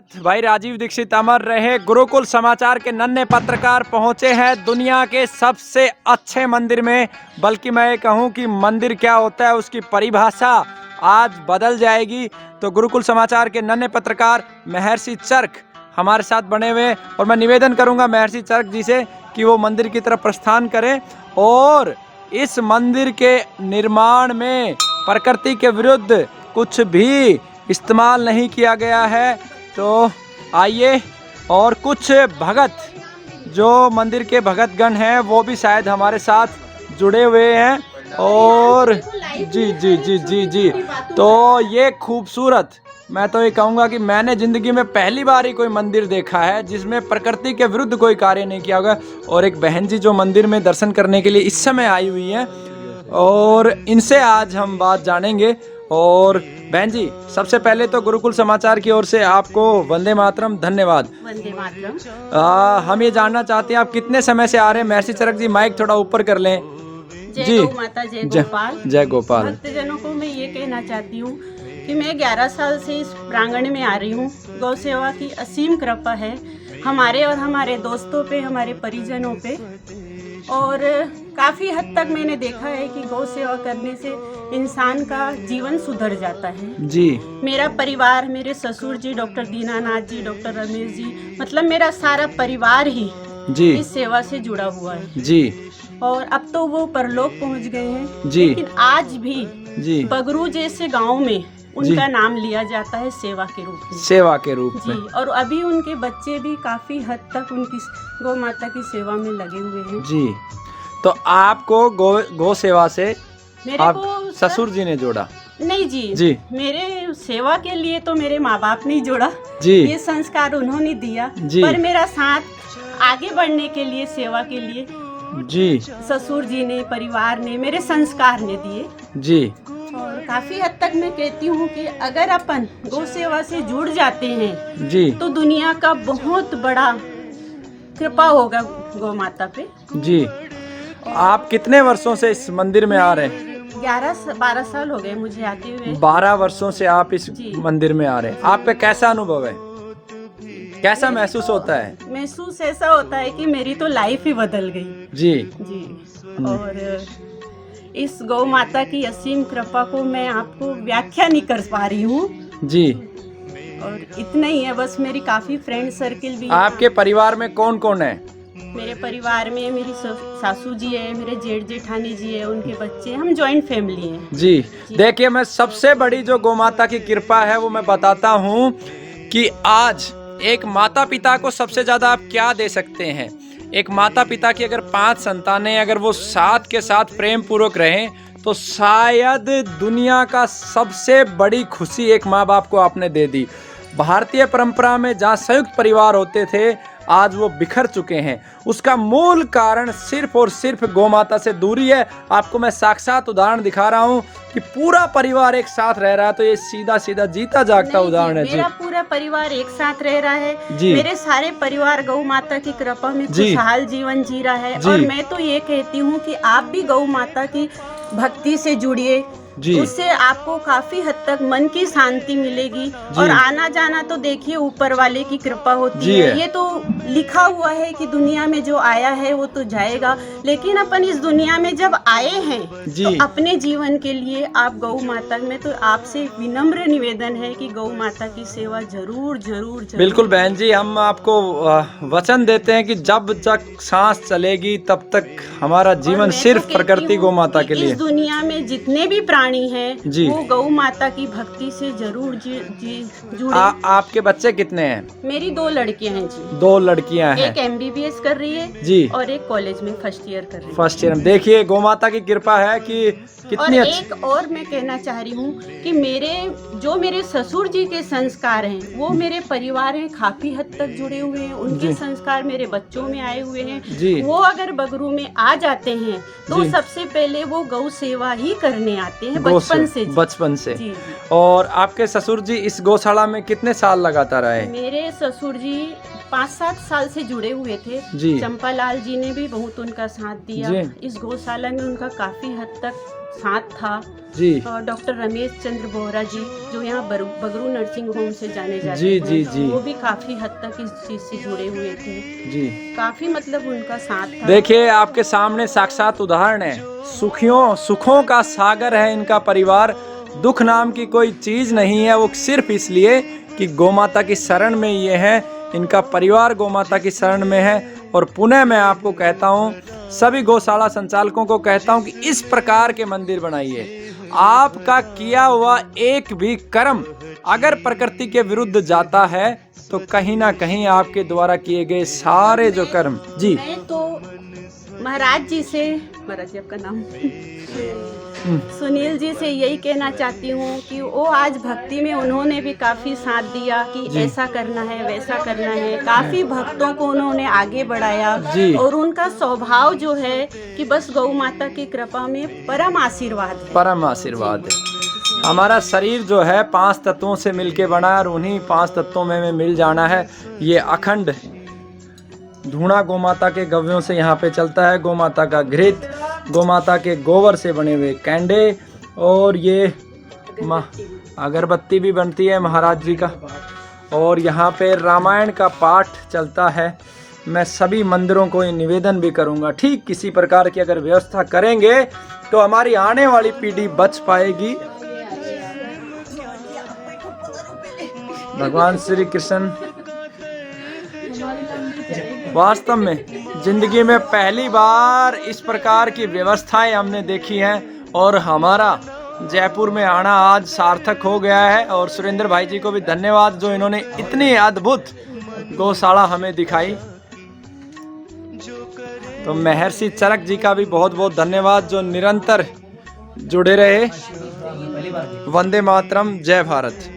भाई राजीव दीक्षित अमर रहे। गुरुकुल समाचार के नन्हे पत्रकार पहुंचे हैं दुनिया के सबसे अच्छे मंदिर में। बल्कि मैं ये कहूं कि मंदिर क्या होता है उसकी परिभाषा आज बदल जाएगी। तो गुरुकुल समाचार के नन्हे पत्रकार महर्षि चरक हमारे साथ बने हुए हैं और मैं निवेदन करूंगा महर्षि चरक जी से कि वो मंदिर की तरफ प्रस्थान करें और इस मंदिर के निर्माण में प्रकृति के विरुद्ध कुछ भी इस्तेमाल नहीं किया गया है। तो आइए, और कुछ भगत जो मंदिर के भगतगण हैं वो भी शायद हमारे साथ जुड़े हुए हैं। और जी जी जी जी जी तो ये खूबसूरत, मैं तो ये कहूँगा कि मैंने ज़िंदगी में पहली बार ही कोई मंदिर देखा है जिसमें प्रकृति के विरुद्ध कोई कार्य नहीं किया होगा। और एक बहन जी जो मंदिर में दर्शन करने के लिए इस समय आई हुई हैं और इनसे आज हम बात जानेंगे। और बहन जी, सबसे पहले तो गुरुकुल समाचार की ओर से आपको वंदे मातरम, धन्यवाद। वंदे मातरम। हम ये जानना चाहते हैं आप कितने समय से आ रहे हैं। महर्षि चरक जी माइक थोड़ा ऊपर कर लें। जय गौ माता, जय गोपाल। जय गोपाल। भक्तजनों को मैं ये कहना चाहती हूँ कि मैं 11 साल से इस प्रांगण में आ रही हूँ। गौ सेवा की असीम कृपा है हमारे और हमारे दोस्तों पे, हमारे परिजनों पे। और काफ़ी हद तक मैंने देखा है कि गौ सेवा करने से इंसान का जीवन सुधर जाता है जी। मेरा परिवार, मेरे ससुर जी डॉक्टर दीनानाथ जी, डॉक्टर रमेश जी, मतलब मेरा सारा परिवार ही जी इस सेवा से जुड़ा हुआ है जी। और अब तो वो परलोक पहुंच गए हैं जी। लेकिन आज भी जी बगरू जैसे गांव में उनका नाम लिया जाता है सेवा के रूप में। सेवा के रूप में जी। और अभी उनके बच्चे भी काफी हद तक उनकी गौ माता की सेवा में लगे हुए हैं। जी। तो आपको गौ सेवा से मेरे आप को ससुर जी ने जोड़ा? नहीं जी, जी। मेरे सेवा के लिए तो मेरे माँ बाप ने जोड़ा जी। ये संस्कार उन्होंने दिया जी। पर मेरा साथ आगे बढ़ने के लिए, सेवा के लिए जी ससुर जी ने, परिवार ने, मेरे संस्कार ने दिए। जी। और काफी हद तक मैं कहती हूँ कि अगर अपन गौ सेवा से जुड़ जाते हैं जी तो दुनिया का बहुत बड़ा कृपा होगा गौ माता पे। जी। आप कितने वर्षों से इस मंदिर में आ रहे हैं? 11-12 साल हो गए मुझे आते हुए। 12 वर्षों से आप इस जी। मंदिर में आ रहे हैं। आप पे कैसा अनुभव है, कैसा महसूस होता है? महसूस ऐसा होता है कि मेरी तो लाइफ ही बदल गई जी जी। और इस गौ माता की असीम कृपा को मैं आपको व्याख्या नहीं कर पा रही हूँ जी। और इतना ही है बस। मेरी काफी फ्रेंड सर्किल भी। आपके परिवार में कौन कौन है? मेरे परिवार में मेरी सासू जी है, मेरे जेठ जेठानी जी है, उनके बच्चे, हम जॉइंट फैमिली हैं। जी। देखिए, मैं सबसे बड़ी जो गौ माता की कृपा है वो मैं बताता हूँ कि आज एक माता पिता को सबसे ज्यादा आप क्या दे सकते हैं। एक माता पिता की अगर 5 संतानें, अगर वो साथ के साथ प्रेम पूर्वक रहें तो शायद दुनिया का सबसे बड़ी खुशी एक माँ बाप को आपने दे दी। भारतीय परंपरा में जहाँ संयुक्त परिवार होते थे आज वो बिखर चुके हैं। उसका मूल कारण सिर्फ और सिर्फ गौ माता से दूरी है। आपको मैं साक्षात उदाहरण दिखा रहा हूँ कि पूरा परिवार एक साथ रह रहा है, तो ये सीधा सीधा जीता जागता उदाहरण है। जी, मेरा पूरा परिवार एक साथ रह रहा है जी। मेरे सारे परिवार गौ माता की कृपा में खुशहाल जीवन जी रहा है। और मैं तो ये कहती हूँ कि आप भी गौ माता की भक्ति से जुड़िए, उससे आपको काफी हद तक मन की शांति मिलेगी। और आना जाना तो देखिए ऊपर वाले की कृपा होती है। ये तो लिखा हुआ है कि दुनिया में जो आया है वो तो जाएगा, लेकिन अपन इस दुनिया में जब आए हैं तो अपने जीवन के लिए आप गौ माता में, तो आपसे विनम्र निवेदन है कि गौ माता की सेवा जरूर जरूर जरूर। बिल्कुल बहन जी, हम आपको वचन देते हैं कि जब तक सांस चलेगी तब तक हमारा जीवन सिर्फ प्रकृति गौ माता के लिए। इस दुनिया में जितने भी प्राणी हैं वो गौ माता की भक्ति से जरूर जुड़े। आपके बच्चे कितने हैं? मेरी 2 लड़कियां हैं जी। 2 लड़कियां हैं। एक MBBS कर रही है जी और एक कॉलेज में फर्स्ट ईयर कर रही है। First year. देखिए, गौ माता की कृपा है कि कितनी और एक और मैं कहना चाह रही हूँ कि मेरे ससुर जी के संस्कार हैं वो मेरे परिवार में काफी हद तक जुड़े हुए हैं। उनके संस्कार मेरे बच्चों में आए हुए हैं। वो अगर बगरू में आ जाते हैं तो सबसे पहले वो गौ सेवा ही करने आते हैं बचपन से। जी। और आपके ससुर जी इस गौशाला में कितने साल लगातार आए? मेरे ससुर जी 5-7 साल से जुड़े हुए थे जी। चंपालाल जी ने भी बहुत उनका साथ दिया। इस गौशाला में उनका काफी हद तक साथ था जी। और डॉक्टर रमेश चंद्र बोहरा जी जो यहाँ बगरू नर्सिंग होम से जाने जाते जी, थे, जी, जी। वो भी काफी हद तक इस चीज से जुड़े हुए थे जी। काफी मतलब उनका साथ था। देखिए आपके सामने साक्षात उदाहरण है, सुखों का सागर है इनका परिवार। दुख नाम की कोई चीज नहीं है, वो सिर्फ इसलिए कि गौमाता की शरण में ये है, इनका परिवार गौमाता की शरण में है। और पुनः मैं आपको कहता हूँ, सभी गौशाला संचालकों को कहता हूँ कि इस प्रकार के मंदिर बनाइए। आपका किया हुआ एक भी कर्म अगर प्रकृति के विरुद्ध जाता है तो कहीं ना कहीं आपके द्वारा किए गए सारे जो कर्म। जी। मैं तो महाराज जी आपका नाम सुनील जी से यही कहना चाहती हूँ कि वो आज भक्ति में उन्होंने भी काफी साथ दिया कि ऐसा करना है वैसा करना है। काफी भक्तों को उन्होंने आगे बढ़ाया और उनका स्वभाव जो है कि बस गौ माता की कृपा में परम आशीर्वाद है। परम आशीर्वाद है। हमारा शरीर जो है 5 तत्वों से मिलके बना है और उन्हीं 5 तत्वों में मिल जाना है। ये अखंड धूणा गौमाता के गव्यों से यहाँ पे चलता है, गौमाता का घृत, गौमाता के गोबर से बने हुए कैंडे, और ये अगरबत्ती भी बनती है महाराज जी का। और यहाँ पे रामायण का पाठ चलता है। मैं सभी मंदिरों को ये निवेदन भी करूँगा, ठीक किसी प्रकार की अगर व्यवस्था करेंगे तो हमारी आने वाली पीढ़ी बच पाएगी। भगवान श्री कृष्ण वास्तव में जिंदगी में पहली बार इस प्रकार की व्यवस्थाएं हमने देखी हैं और हमारा जयपुर में आना आज सार्थक हो गया है। और सुरेंद्र भाई जी को भी धन्यवाद जो इन्होंने इतनी अद्भुत गौशाला हमें दिखाई। तो महर्षि चरक जी का भी बहुत बहुत धन्यवाद जो निरंतर जुड़े रहे। वंदे मातरम, जय भारत।